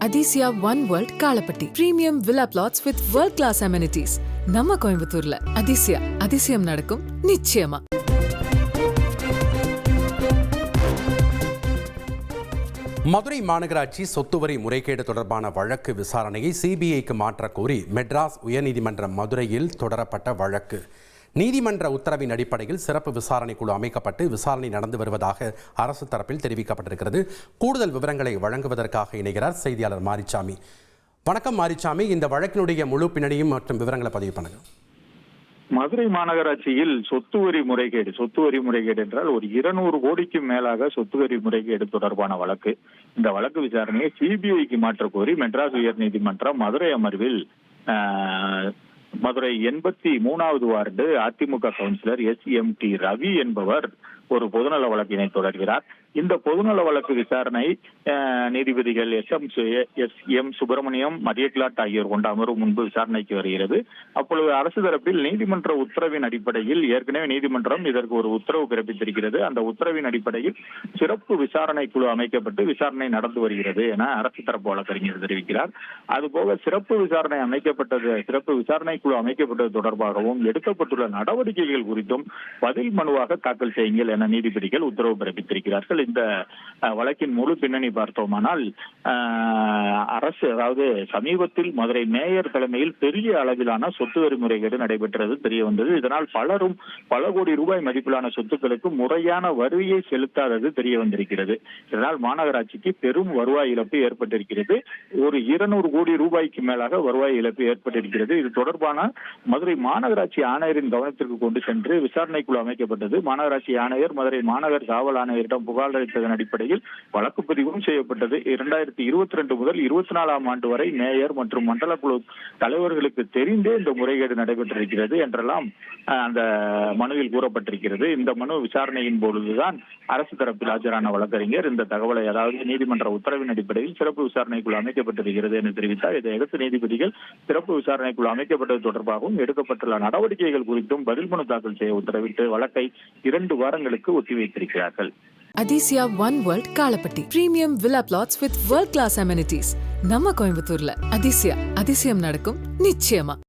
Athisaya one world Kalapatti premium villa plots with world class amenities நம்ம கோயம்புத்தூர்ல. அதிசயா, அதிசயம் நடக்கும் நிச்சயமா. மதுரை மாநகராட்சி சொத்து வரி முறைகேடு தொடர்பான வழக்கு விசாரணையை சிபிஐக்கு மாற்ற கோரி மெட்ராஸ் உயர்நீதிமன்றம் மதுரையில் தொடரப்பட்ட வழக்கு நீதிமன்ற உத்தரவின் அடிப்படையில் சிறப்பு விசாரணை குழு அமைக்கப்பட்டு விசாரணை நடந்து வருவதாக அரசு தரப்பில் தெரிவிக்கப்பட்டிருக்கிறது. கூடுதல் விவரங்களை வழங்குவதற்காக இணைகிறார் செய்தியாளர் மாரிச்சாமி. வணக்கம் மாரிச்சாமி, இந்த வழக்கினுடைய முழு பின்னணியும் மற்றும் விவரங்களை பதிவு பண்ணுங்க. மதுரை மாநகராட்சியில் சொத்து வரி முறைகேடு என்றால் ஒரு 200 கோடிக்கு மேலாக சொத்து வரி முறைகேடு தொடர்பான வழக்கு. இந்த வழக்கு விசாரணையை சிபிஐக்கு மாற்ற கோரி மெட்ராஸ் உயர்நீதிமன்றம் மதுரை அமர்வில் மதுரை 83வது ward AIADMK councillor SMT Ravi என்பவர் ஒரு பொதுநல வழக்கினை தொடர்கிறார். இந்த பொதுநல வழக்கு விசாரணை நீதிபதிகள் SM சுப்பிரமணியம், மரியக்லாட் ஆகியோர் கொண்ட அமர்வு முன்பு விசாரணைக்கு வருகிறது. அப்பொழுது அரசு தரப்பில் நீதிமன்ற உத்தரவின் அடிப்படையில் ஏற்கனவே நீதிமன்றம் இதற்கு ஒரு உத்தரவு பிறப்பித்திருக்கிறது. அந்த உத்தரவின் அடிப்படையில் சிறப்பு விசாரணை குழு அமைக்கப்பட்டு விசாரணை நடந்து வருகிறது என அரசு தரப்பு வழக்கறிஞர் தெரிவிக்கிறார். அதுபோக சிறப்பு விசாரணை குழு அமைக்கப்பட்டது தொடர்பாகவும் எடுக்கப்பட்டுள்ள நடவடிக்கைகள் குறித்தும் பதில் மனுவாக தாக்கல் செய்யுங்கள் என நீதிபதிகள் உத்தரவு பிறப்பித்திருக்கிறார்கள். இந்த வழக்கின் முழு பின்னணி பார்த்தோமானால் அரசு, அதாவது சமீபத்தில் மதுரை மேயர் தலைமையில் பெரிய அளவிலான சொத்து வரி முறைகேடு நடைபெற்றது தெரிய வந்தது. இதனால் பலரும் பல கோடி ரூபாய் மதிப்பிலான சொத்துக்களுக்கு முறையான வரியை செலுத்தாதது தெரிய வந்திருக்கிறது. இதனால் மாநகராட்சிக்கு பெரும் வருவாய் இழப்பு ஏற்பட்டிருக்கிறது. ஒரு 200 கோடி ரூபாய்க்கு மேலாக வருவாய் இழப்பு ஏற்பட்டிருக்கிறது. இது தொடர்பான மதுரை மாநகராட்சி ஆணையரின் கவனத்திற்கு கொண்டு சென்று விசாரணை குழு அமைக்கப்பட்டது. மாநகராட்சி ஆணையர் மதுரை மாநகர் காவல் ஆணையரிடம் புகார் அளித்ததன் அடிப்படையில் வழக்கு பதிவும் செய்யப்பட்டது. 2022 முதல் 24ஆம் ஆண்டு வரை மேயர் மற்றும் மண்டல குழு தலைவர்களுக்கு தெரிந்தே இந்த முறைகேடு நடைபெற்றிருக்கிறது என்றெல்லாம் அந்த மனுவில் கூறப்பட்டிருக்கிறது. இந்த மனு விசாரணையின் பொழுதுதான் அரசு தரப்பில் ஆஜரான வழக்கறிஞர் இந்த தகவலை, அதாவது நீதிமன்ற உத்தரவின் அடிப்படையில் சிறப்பு விசாரணை குழு அமைக்கப்பட்டிருக்கிறது என்று தெரிவித்தார். இதையடுத்து நீதிபதிகள் சிறப்பு விசாரணை குழு அமைக்கப்பட்டது தொடர்பாகவும் எடுக்கப்பட்டுள்ள நடவடிக்கைகள் குறித்தும் பதில் மனு தாக்கல் செய்ய உத்தரவிட்டு வழக்கை 2 வாரங்களுக்கு ஒத்திவைத்திருக்கிறார்கள். Athisaya one world Kalapatti premium villa plots with world class amenities நம்ம கோயம்புத்தூர்ல. அதிசயா, அதிசயம் நடக்கும் நிச்சயமா.